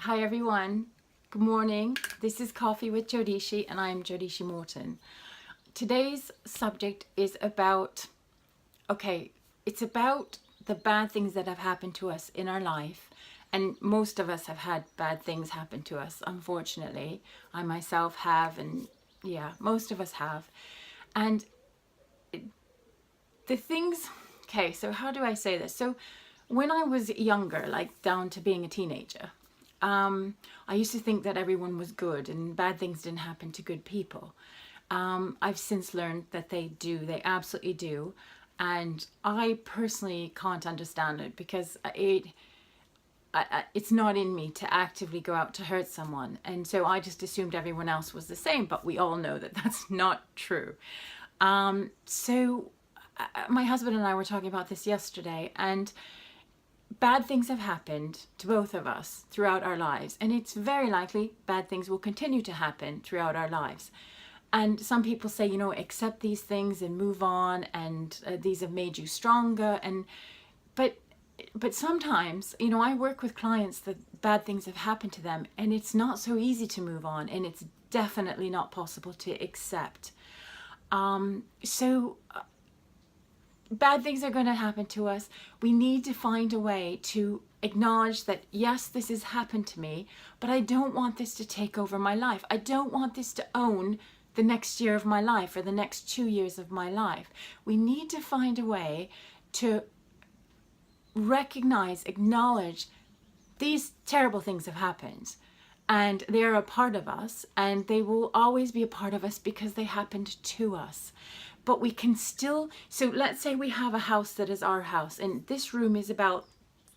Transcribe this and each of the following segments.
Hi everyone, good morning. This is Coffee with Jodechi and I'm Jodechi Morton. Today's subject is about, it's about the bad things that have happened to us in our life. And most of us have had bad things happen to us, unfortunately. I myself have, and yeah, most of us have. And the things, so how do I say this? So when I was younger, like down to being a teenager, I used to think that everyone was good and bad things didn't happen to good people. I've since learned that they do, they absolutely do. And I personally can't understand it because it's not in me to actively go out to hurt someone. And so I just assumed everyone else was the same, but we all know that that's not true. My husband and I were talking about this yesterday, and bad things have happened to both of us throughout our lives, and it's very likely bad things will continue to happen throughout our lives. And some people say, you know, accept these things and move on, and these have made you stronger. But sometimes, you know, I work with clients that bad things have happened to them, and it's not so easy to move on, and it's definitely not possible to accept. Bad things are going to happen to us. We need to find a way to acknowledge that, yes, this has happened to me, but I don't want this to take over my life. I don't want this to own the next year of my life or the next 2 years of my life. We need to find a way to recognize, acknowledge these terrible things have happened, and they are a part of us, and they will always be a part of us because they happened to us. But we can still, so let's say we have a house that is our house, and this room is about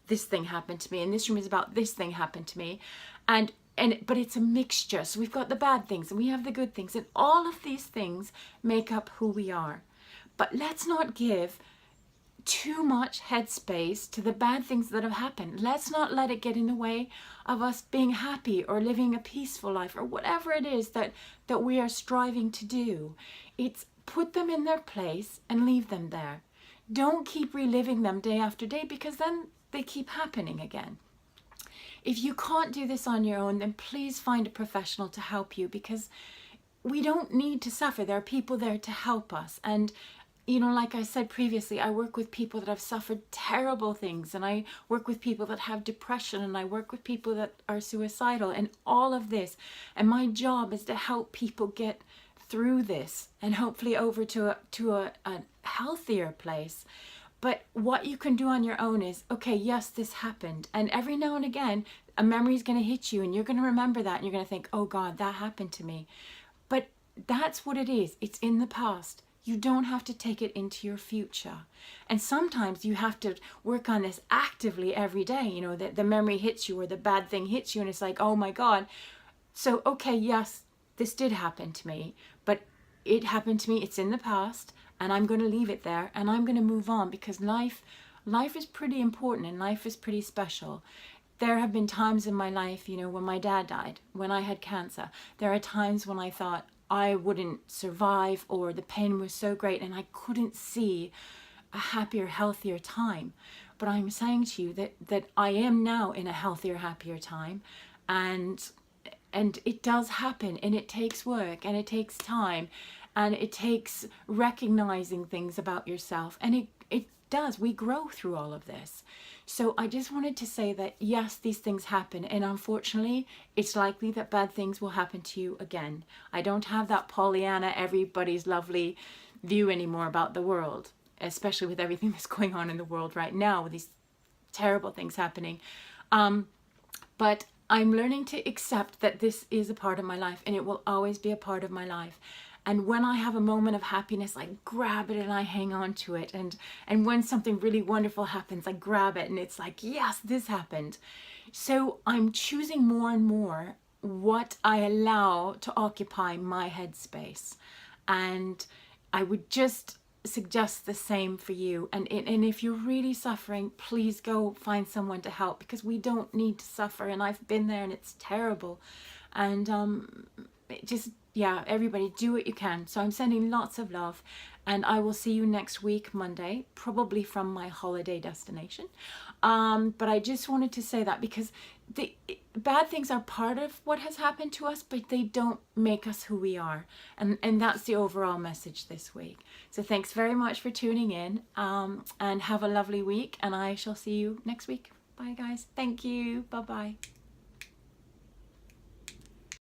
this thing happened to me, and this room is about this thing happened to me, but it's a mixture. So we've got the bad things and we have the good things, and all of these things make up who we are. But let's not give too much headspace to the bad things that have happened. Let's not let it get in the way of us being happy or living a peaceful life or whatever it is that we are striving to do. It's put them in their place and leave them there. Don't keep reliving them day after day, because then they keep happening again. If you can't do this on your own, then please find a professional to help you, because we don't need to suffer. There are people there to help us. And you know, like I said previously, I work with people that have suffered terrible things, and I work with people that have depression, and I work with people that are suicidal, and all of this. And my job is to help people get through this and hopefully over to a healthier place. But what you can do on your own is, okay, yes, this happened. And every now and again, a memory is going to hit you, and you're going to remember that, and you're going to think, oh God, that happened to me. But that's what it is. It's in the past. You don't have to take it into your future. And sometimes you have to work on this actively every day, you know, that the memory hits you or the bad thing hits you, and it's like, oh my God. So, okay, yes, this did happen to me, but it happened to me. It's in the past, and I'm going to leave it there, and I'm going to move on, because life is pretty important, and life is pretty special. There have been times in my life, you know, when my dad died, when I had cancer. There are times when I thought I wouldn't survive, or the pain was so great and I couldn't see a happier, healthier time. But I'm saying to you that I am now in a healthier, happier time, and it does happen, and it takes work, and it takes time, and it takes recognizing things about yourself, and it does. We grow through all of this. So I just wanted to say that, yes, these things happen, and unfortunately, it's likely that bad things will happen to you again. I don't have that Pollyanna, everybody's lovely view anymore about the world, especially with everything that's going on in the world right now, with these terrible things happening. But I'm learning to accept that this is a part of my life, and it will always be a part of my life. And when I have a moment of happiness, I grab it and I hang on to it. And when something really wonderful happens, I grab it and it's like, yes, this happened. So I'm choosing more and more what I allow to occupy my headspace. And I would just suggest the same for you. And if you're really suffering, please go find someone to help, because we don't need to suffer. And I've been there, and it's terrible. And yeah, everybody do what you can. So I'm sending lots of love, and I will see you next week, Monday, probably from my holiday destination. But I just wanted to say that, because the bad things are part of what has happened to us, but they don't make us who we are. And that's the overall message this week. So thanks very much for tuning in, and have a lovely week, and I shall see you next week. Bye guys. Thank you. Bye bye.